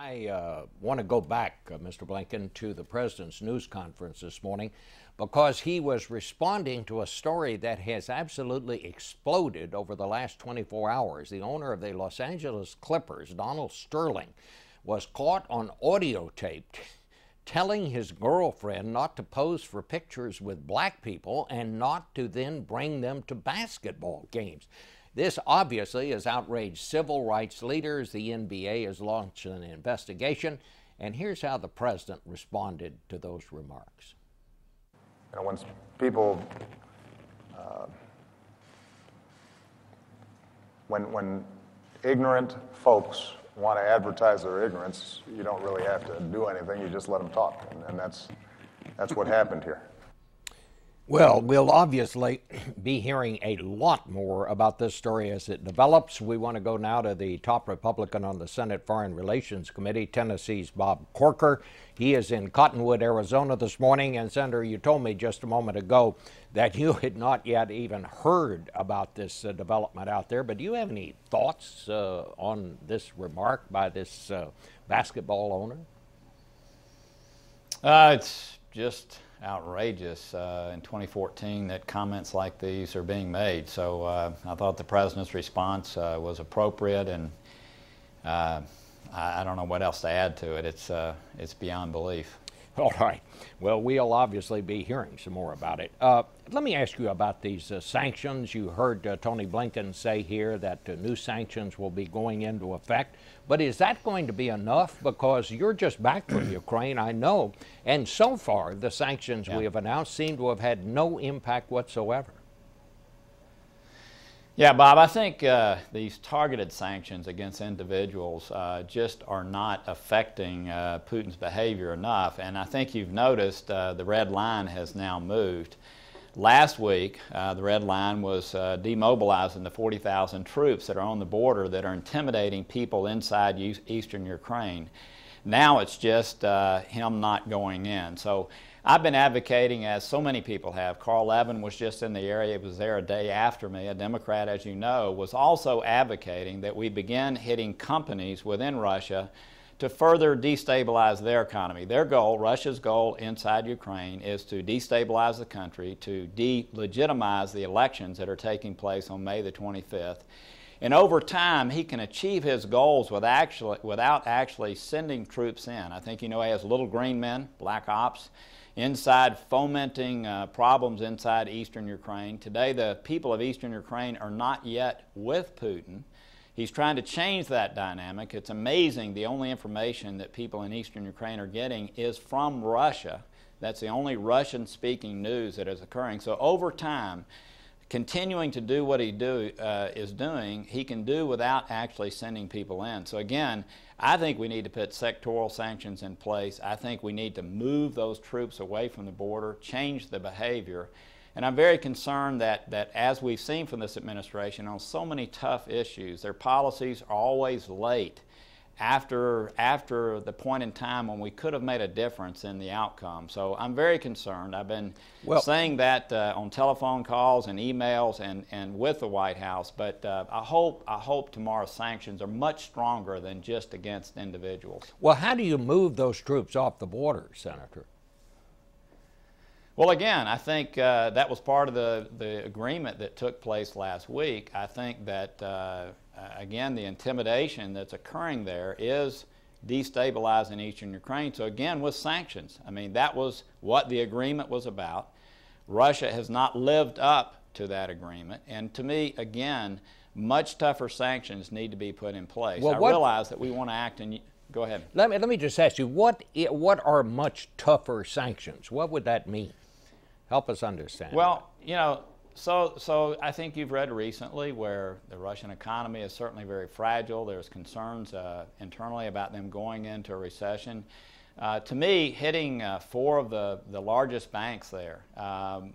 I want to go back, Mr. Blinken, to the president's news conference this morning because he was responding to a story that has absolutely exploded over the last 24 hours. The owner of the Los Angeles Clippers, Donald Sterling, was caught on audio tape telling his girlfriend not to pose for pictures with black people and not to then bring them to basketball games. This obviously has outraged civil rights leaders. The NBA has launched an investigation, and here's how the president responded to those remarks. You know, when people, when ignorant folks want to advertise their ignorance, you don't really have to do anything. You just let them talk, and that's what happened here. Well, we'll obviously be hearing a lot more about this story as it develops. We want to go now to the top Republican on the Senate Foreign Relations Committee, Tennessee's Bob Corker. He is in Cottonwood, Arizona this morning. And Senator, you told me just a moment ago that you had not yet even heard about this development out there. But do you have any thoughts on this remark by this basketball owner? It's just outrageous in 2014 that comments like these are being made. So I thought the president's response was appropriate, and I don't know what else to add to it. It's beyond belief. All right. Well, we'll obviously be hearing some more about it. Let me ask you about these sanctions. You heard Tony Blinken say here that new sanctions will be going into effect. But is that going to be enough? Because you're just back from Ukraine, I know. And so far, the sanctions we have announced seem to have had no impact whatsoever. Yeah, Bob, I think these targeted sanctions against individuals just are not affecting Putin's behavior enough. And I think you've noticed the red line has now moved. Last week, the red line was demobilizing the 40,000 troops that are on the border that are intimidating people inside eastern Ukraine. Now it's just him not going in. So I've been advocating, as so many people have. Carl Levin was just in the area. He was there a day after me. A Democrat, as you know, was also advocating that we begin hitting companies within Russia to further destabilize their economy. Their goal, Russia's goal inside Ukraine, is to destabilize the country, to delegitimize the elections that are taking place on May the 25th. And over time, he can achieve his goals without actually sending troops in. I think, you know, he has little green men, black ops, inside fomenting problems inside eastern Ukraine. Today, the people of eastern Ukraine are not yet with Putin. He's trying to change that dynamic. It's amazing the only information that people in eastern Ukraine are getting is from Russia. That's the only Russian-speaking news that is occurring. So over time, continuing to do what he is doing, he can do without actually sending people in. So again, I think we need to put sectoral sanctions in place. I think we need to move those troops away from the border, change the behavior. And I'm very concerned that as we've seen from this administration on so many tough issues, their policies are always late after the point in time when we could have made a difference in the outcome. So I'm very concerned. I've been saying that on telephone calls and emails and with the White House, but I hope tomorrow's sanctions are much stronger than just against individuals. Well, how do you move those troops off the border, Senator? Well, again, I think that was part of the agreement that took place last week. I think that, again, the intimidation that's occurring there is destabilizing eastern Ukraine. So again, with sanctions, I mean, that was what the agreement was about. Russia has not lived up to that agreement. And to me, again, much tougher sanctions need to be put in place. Well, I realize that we want to act in... Go ahead. Let me just ask you, what are much tougher sanctions? What would that mean? Help us understand. Well, you know, so I think you've read recently where the Russian economy is certainly very fragile. There's concerns internally about them going into a recession. To me, hitting four of the largest banks there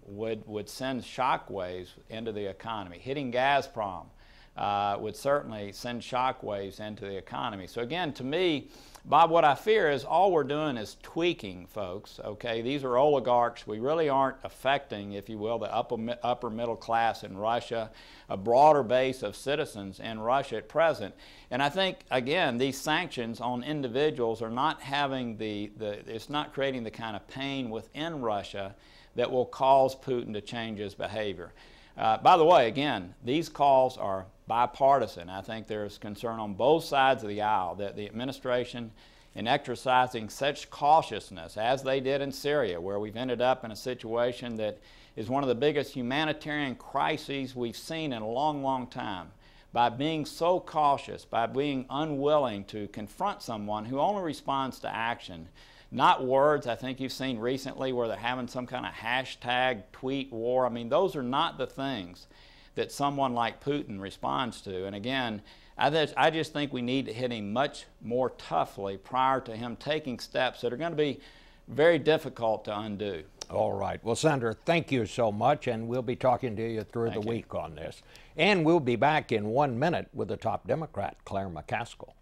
would send shockwaves into the economy. Hitting Gazprom would certainly send shockwaves into the economy. So again, to me, Bob, what I fear is all we're doing is tweaking, folks, okay? These are oligarchs. We really aren't affecting, if you will, the upper middle class in Russia, a broader base of citizens in Russia at present. And I think, again, these sanctions on individuals are not having it's not creating the kind of pain within Russia that will cause Putin to change his behavior. By the way, again, these calls are bipartisan. I think there's concern on both sides of the aisle that the administration, in exercising such cautiousness as they did in Syria, where we've ended up in a situation that is one of the biggest humanitarian crises we've seen in a long, long time, by being so cautious, by being unwilling to confront someone who only responds to action, not words. I think you've seen recently where they're having some kind of hashtag tweet war. I mean, those are not the things that someone like Putin responds to. And again, I just think we need to hit him much more toughly prior to him taking steps that are going to be very difficult to undo. All right. Well, Senator, thank you so much, and we'll be talking to you through the week on this. And we'll be back in 1 minute with the top Democrat, Claire McCaskill.